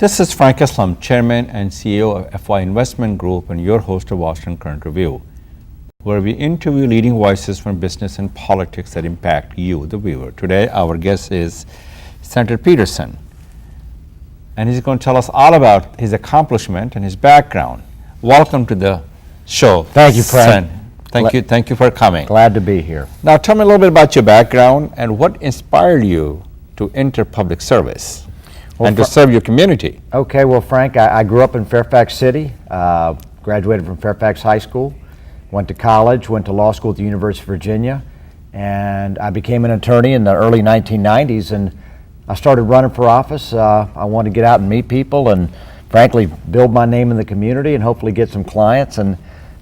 This is Frank Islam, Chairman and CEO of FY Investment Group and your host of Washington Current Review, where we interview leading voices from business and politics that impact you, the viewer. Today, our guest is Senator Peterson, and he's going to tell us all about his accomplishment and his background. Welcome to the show. Thank you, Frank. Thank you for coming. Glad to be here. Now, tell me a little bit about your background and what inspired you to enter public service and to serve your community. Okay, well, Frank, I grew up in Fairfax City, graduated from Fairfax High School, went to college, went to law school at the University of Virginia, and I became an attorney in the early 1990s, and I started running for office. I wanted to get out and meet people and, frankly, build my name in the community and hopefully get some clients, and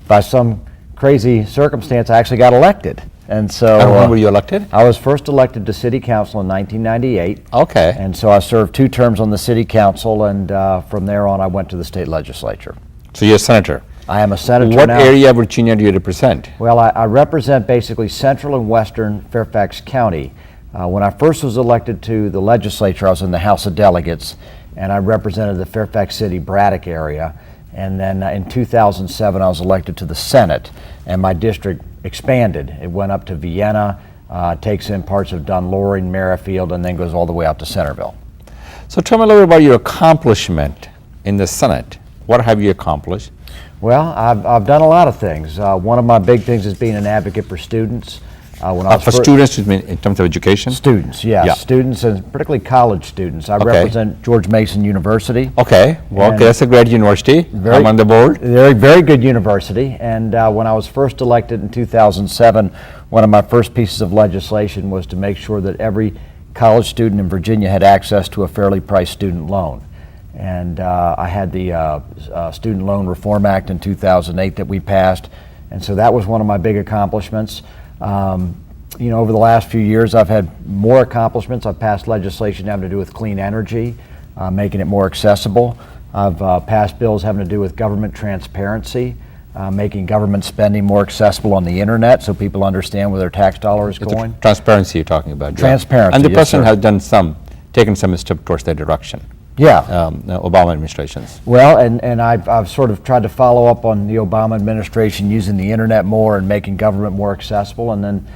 by some crazy circumstance, I actually got elected. And so when were you elected? I was first elected to city council in 1998. Okay. And so I served 2 terms on the city council, and from there on I went to the state legislature. So you're a senator. I am a senator What now. area of Virginia do you represent? Well, I represent basically central and western Fairfax County. When I first was elected to the legislature, I was in the House of Delegates, and I represented the Fairfax City Braddock area. And then in 2007, I was elected to the Senate, and my district expanded. It went up to Vienna, takes in parts of Dunloring, Merrifield, and then goes all the way out to Centerville. So tell me a little bit about your accomplishment in the Senate. What have you accomplished? Well, I've done a lot of things. One of my big things is being an advocate for students. For students, you mean in terms of education? Students, yes. Yeah. Students, and particularly college students. I represent George Mason University. Okay, well, that's a great university. I'm on the board. Very, very good university. And when I was first elected in 2007, one of my first pieces of legislation was to make sure that every college student in Virginia had access to a fairly priced student loan. And I had the Student Loan Reform Act in 2008 that we passed. And so that was one of my big accomplishments. Over the last few years, I've had more accomplishments. I've passed legislation having to do with clean energy, making it more accessible. I've passed bills having to do with government transparency, making government spending more accessible on the internet so people understand where their tax dollar is going. Transparency you're talking about. Transparency, and the yes, President sir. has taken some steps towards that direction. Yeah. Obama administrations. Well, and I've sort of tried to follow up on the Obama administration using the internet more and making government more accessible. And then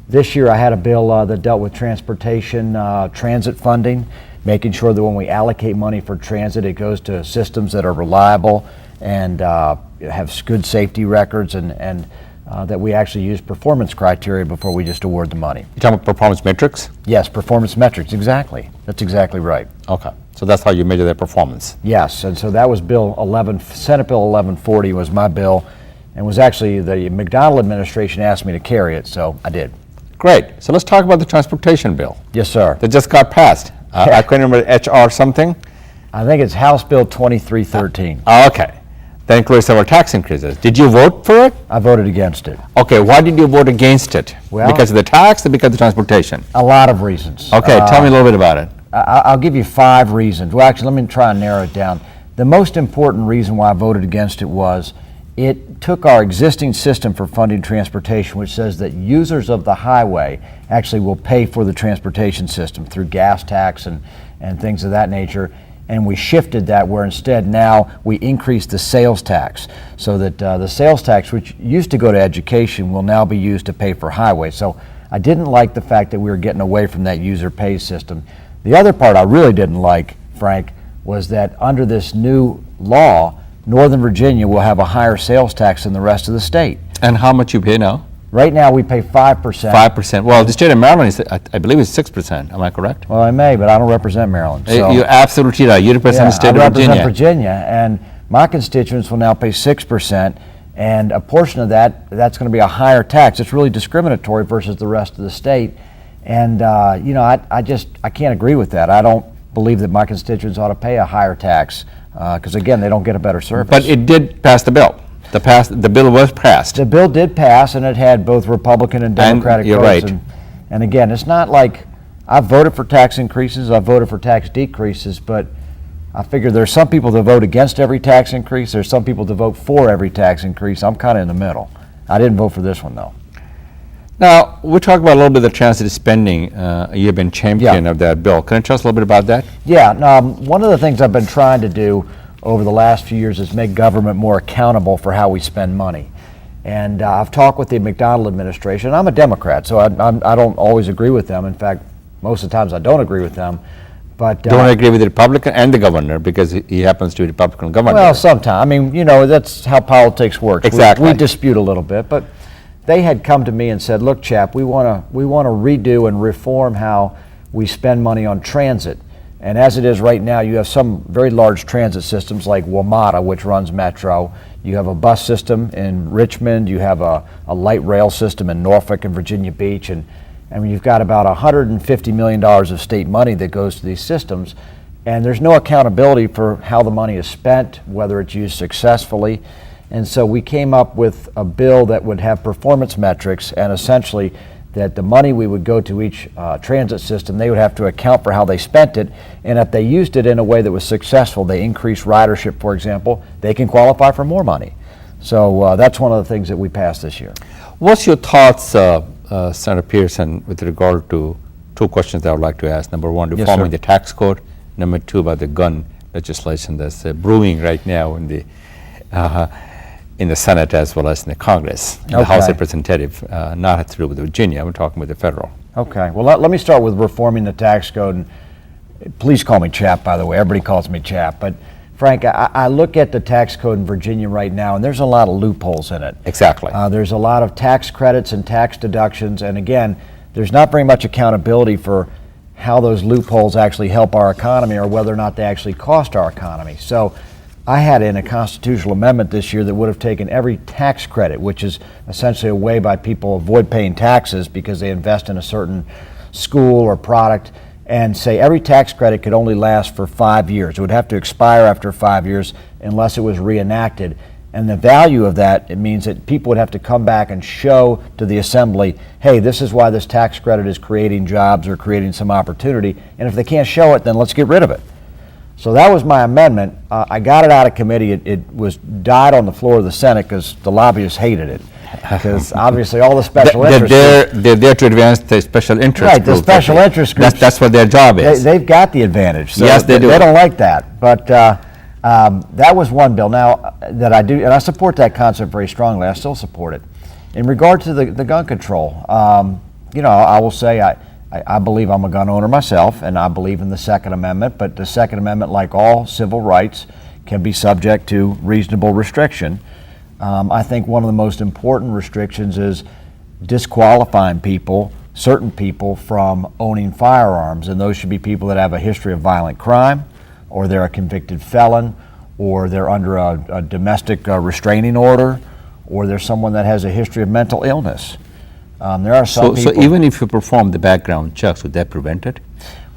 this year I had a bill that dealt with transportation, transit funding, making sure that when we allocate money for transit, it goes to systems that are reliable and have good safety records, and that we actually use performance criteria before we just award the money. You're talking about performance metrics? Yes, performance metrics, exactly. That's exactly right. Okay, so that's how you measure their performance. Yes, and so that was Senate Bill 1140 was my bill, and was actually the McDonnell administration asked me to carry it, so I did. Great, so let's talk about the transportation bill. Yes, sir. That just got passed. I couldn't remember HR something. I think it's House Bill 2313. Okay, that includes several tax increases. Did you vote for it? I voted against it. Okay, why did you vote against it? Well, because of the tax or because of the transportation? A lot of reasons. Okay, tell me a little bit about it. I'll give you 5 reasons. Well, actually, let me try and narrow it down. The most important reason why I voted against it was it took our existing system for funding transportation, which says that users of the highway actually will pay for the transportation system through gas tax and things of that nature, and we shifted that where instead now we increase the sales tax so that the sales tax, which used to go to education, will now be used to pay for highways. So I didn't like the fact that we were getting away from that user pays system. The other part I really didn't like, Frank, was that under this new law, Northern Virginia will have a higher sales tax than the rest of the state. And how much you pay now? Right now we pay 5%. 5%. Well, the state of Maryland is, I believe, is 6%. Am I correct? Well, I may, but I don't represent Maryland. So You're absolutely right. You represent the state of Virginia. I represent Virginia, and my constituents will now pay 6%, and a portion of that's going to be a higher tax. It's really discriminatory versus the rest of the state, and I can't agree with that. I don't believe that my constituents ought to pay a higher tax because, again, they don't get a better service. But it did pass the bill. The bill was passed. The bill did pass, and it had both Republican and Democratic you're votes. right. And again, it's not like I've voted for tax increases, I've voted for tax decreases, but I figure there's some people that vote against every tax increase, there's some people that vote for every tax increase. I'm kind of in the middle. I didn't vote for this one, though. Now, we talked about a little bit of the transit spending. You've been champion of that bill. Can you tell us a little bit about that? Yeah, one of the things I've been trying to do over the last few years is make government more accountable for how we spend money. And I've talked with the McDonnell administration. I'm a Democrat, so I don't always agree with them. In fact, most of the times I don't agree with them. But don't agree with the Republican and the governor because he happens to be a Republican governor. Well, sometimes. I mean, that's how politics works. Exactly. We dispute a little bit, but they had come to me and said, "Look, Chap, we want to redo and reform how we spend money on transit. And as it is right now, you have some very large transit systems like WMATA, which runs Metro. You have a bus system in Richmond. You have a light rail system in Norfolk and Virginia Beach. And you've got about $150 million of state money that goes to these systems. And there's no accountability for how the money is spent, whether it's used successfully. And so we came up with a bill that would have performance metrics, and essentially that the money we would go to each transit system, they would have to account for how they spent it, and if they used it in a way that was successful, they increased ridership, for example, they can qualify for more money. So that's one of the things that we passed this year. What's your thoughts, Senator Peterson, with regard to two questions that I would like to ask? Number one, reforming the tax code. Number two, about the gun legislation that's brewing right now in the Senate as well as in the Congress, in the House of Representatives, not to do with Virginia. We're talking with the federal. Okay. Well, let me start with reforming the tax code. And please call me Chap, by the way. Everybody calls me Chap. But, Frank, I look at the tax code in Virginia right now, and there's a lot of loopholes in it. Exactly. There's a lot of tax credits and tax deductions. And, again, there's not very much accountability for how those loopholes actually help our economy or whether or not they actually cost our economy. So I had in a constitutional amendment this year that would have taken every tax credit, which is essentially a way by people avoid paying taxes because they invest in a certain school or product, and say every tax credit could only last for 5 years. It would have to expire after 5 years unless it was reenacted. And the value of that, it means that people would have to come back and show to the assembly, hey, this is why this tax credit is creating jobs or creating some opportunity. And if they can't show it, then let's get rid of it. So that was my amendment. I got it out of committee. It was died on the floor of the Senate because the lobbyists hated it. Because obviously all the special interest groups, they're there to advance the special interest right, groups. The special interest groups. That's what their job is. They've got the advantage. So yes, they do. They don't like that. But that was one bill. Now, that I do, and I support that concept very strongly. I still support it. In regard to the gun control, I will say I believe I'm a gun owner myself, and I believe in the Second Amendment, but the Second Amendment, like all civil rights, can be subject to reasonable restriction. I think one of the most important restrictions is disqualifying certain people from owning firearms, and those should be people that have a history of violent crime, or they're a convicted felon, or they're under a domestic restraining order, or they're someone that has a history of mental illness. There are some people. So even if you perform the background checks, would that prevent it?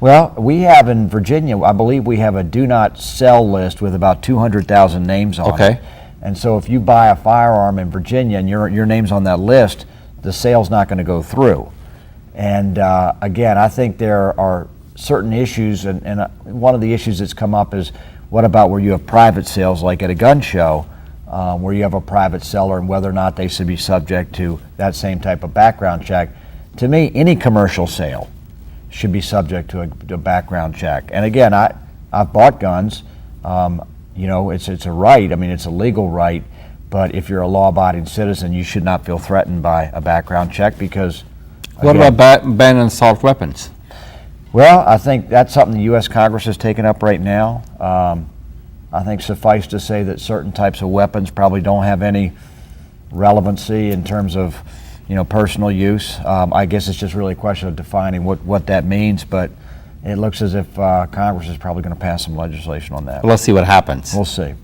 Well, we have in Virginia, I believe we have a do not sell list with about 200,000 names on it. And so if you buy a firearm in Virginia and your name's on that list, the sale's not going to go through. And again, I think there are certain issues, and one of the issues that's come up is what about where you have private sales, like at a gun show, where you have a private seller, and whether or not they should be subject to that same type of background check. To me, any commercial sale should be subject to a background check. And again, I've bought guns. It's a right. I mean, it's a legal right. But if you're a law-abiding citizen, you should not feel threatened by a background check because. What about ban on assault weapons? Well, I think that's something the U.S. Congress has taken up right now. I think suffice to say that certain types of weapons probably don't have any relevancy in terms of, personal use. I guess it's just really a question of defining what that means, but it looks as if Congress is probably going to pass some legislation on that. Well, let's see what happens. We'll see.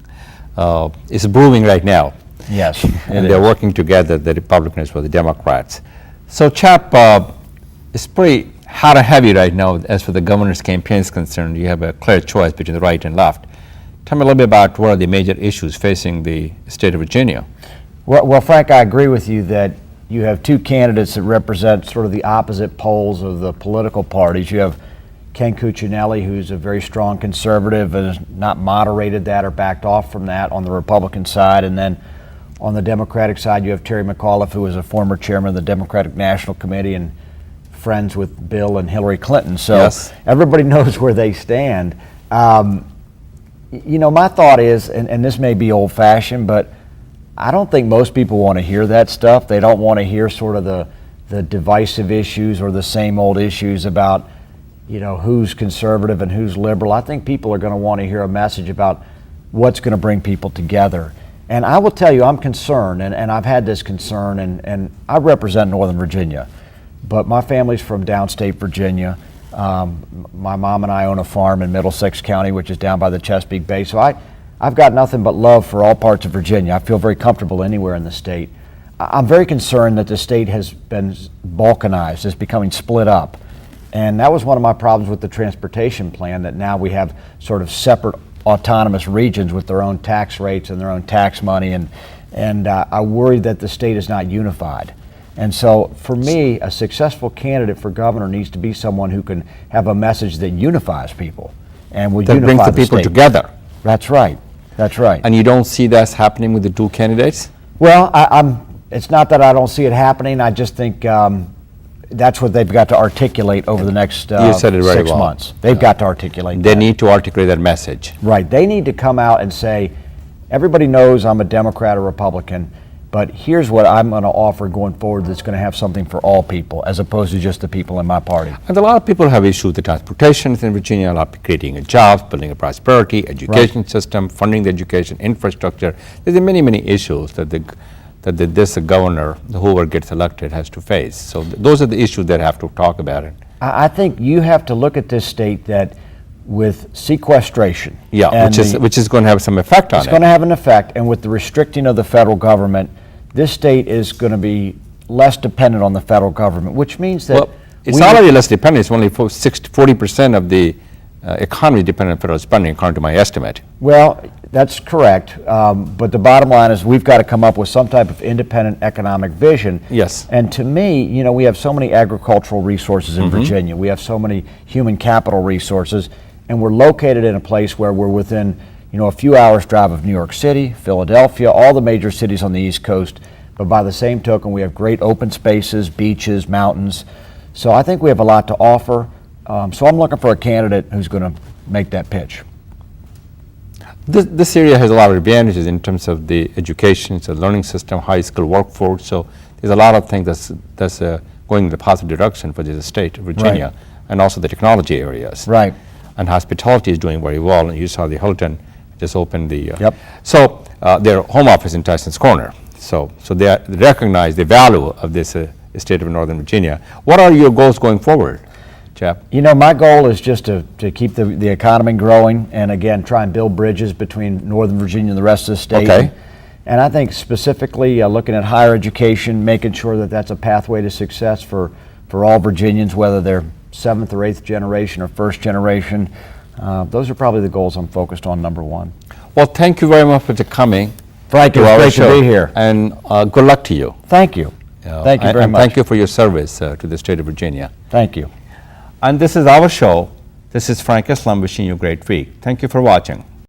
It's brewing right now. Yes, and they're working together, the Republicans with the Democrats. So, Chap, it's pretty hot and heavy right now as for the governor's campaign is concerned. You have a clear choice between the right and left. Tell me a little bit about what are the major issues facing the state of Virginia. Well, Frank, I agree with you that you have two candidates that represent sort of the opposite poles of the political parties. You have Ken Cuccinelli, who's a very strong conservative and has not moderated that or backed off from that on the Republican side. And then On the Democratic side, you have Terry McAuliffe, who was a former chairman of the Democratic National Committee and friends with Bill and Hillary Clinton. So Yes. everybody knows where they stand. You know, my thought is, and this may be old-fashioned, but I don't think most people want to hear that stuff. They don't want to hear sort of the divisive issues or the same old issues about, you know, who's conservative and who's liberal. I think people are going to want to hear a message about what's going to bring people together. And I will tell you, I'm concerned, and I've had this concern, and I represent Northern Virginia, but my family's from downstate Virginia. My mom and I own a farm in Middlesex County, which is down by the Chesapeake Bay. So I've got nothing but love for all parts of Virginia. I feel very comfortable anywhere in the state. I'm very concerned that the state has been balkanized, it's becoming split up. And that was one of my problems with the transportation plan, that now we have sort of separate autonomous regions with their own tax rates and their own tax money. And I worry that the state is not unified. And so for me, a successful candidate for governor needs to be someone who can have a message that unifies people and will That unify brings the people state together. That's right. That's right. And you don't see that happening with the two candidates? Well, it's not that I don't see it happening. I just think that's what they've got to articulate over the next You said it very 6 well. months. They've got to articulate They that. need to articulate that message. Right. They need to come out and say, everybody knows I'm a Democrat or Republican, but here's what I'm going to offer going forward that's going to have something for all people, as opposed to just the people in my party. And a lot of people have issued the transportation in Virginia, a lot of creating jobs, building a prosperity, education system, funding the education, infrastructure. There's many, many issues that this governor, whoever gets elected, has to face. So those are the issues that have to talk about it. I think you have to look at this state that with sequestration. Yeah, and which is going to have some effect on it's it. going to have an effect, and with the restricting of the federal government, this state is going to be less dependent on the federal government, which means that Well, it's already less dependent. It's only 40% of the economy dependent on federal spending, according to my estimate. Well, that's correct, but the bottom line is we've got to come up with some type of independent economic vision. Yes. And to me, you know, we have so many agricultural resources in Virginia. We have so many human capital resources, and we're located in a place where we're within, you know, a few hours drive of New York City, Philadelphia, all the major cities on the East Coast. But by the same token, we have great open spaces, beaches, mountains. So I think we have a lot to offer. So I'm looking for a candidate who's going to make that pitch. This area has a lot of advantages in terms of the education, it's a learning system, high-skilled workforce. So there's a lot of things that's going in the positive direction for the state of Virginia, Right. and also the technology areas. Right. And hospitality is doing very well. And you saw the Hilton just opened the. Yep. So their home office in Tyson's Corner. So they recognize the value of this state of Northern Virginia. What are your goals going forward, Chap? You know, my goal is just to keep the economy growing, and again, try and build bridges between Northern Virginia and the rest of the state. Okay. And I think specifically looking at higher education, making sure that that's a pathway to success for all Virginians, whether they're 7th or 8th generation or 1st generation. Those are probably the goals I'm focused on, number one. Well, thank you very much for coming. Frank, it was our great show. to be here. And good luck to you. Thank you. Thank you very and much. thank you for your service to the state of Virginia. Thank you. And this is our show. This is Frank Islam wishing you a great week. Thank you for watching.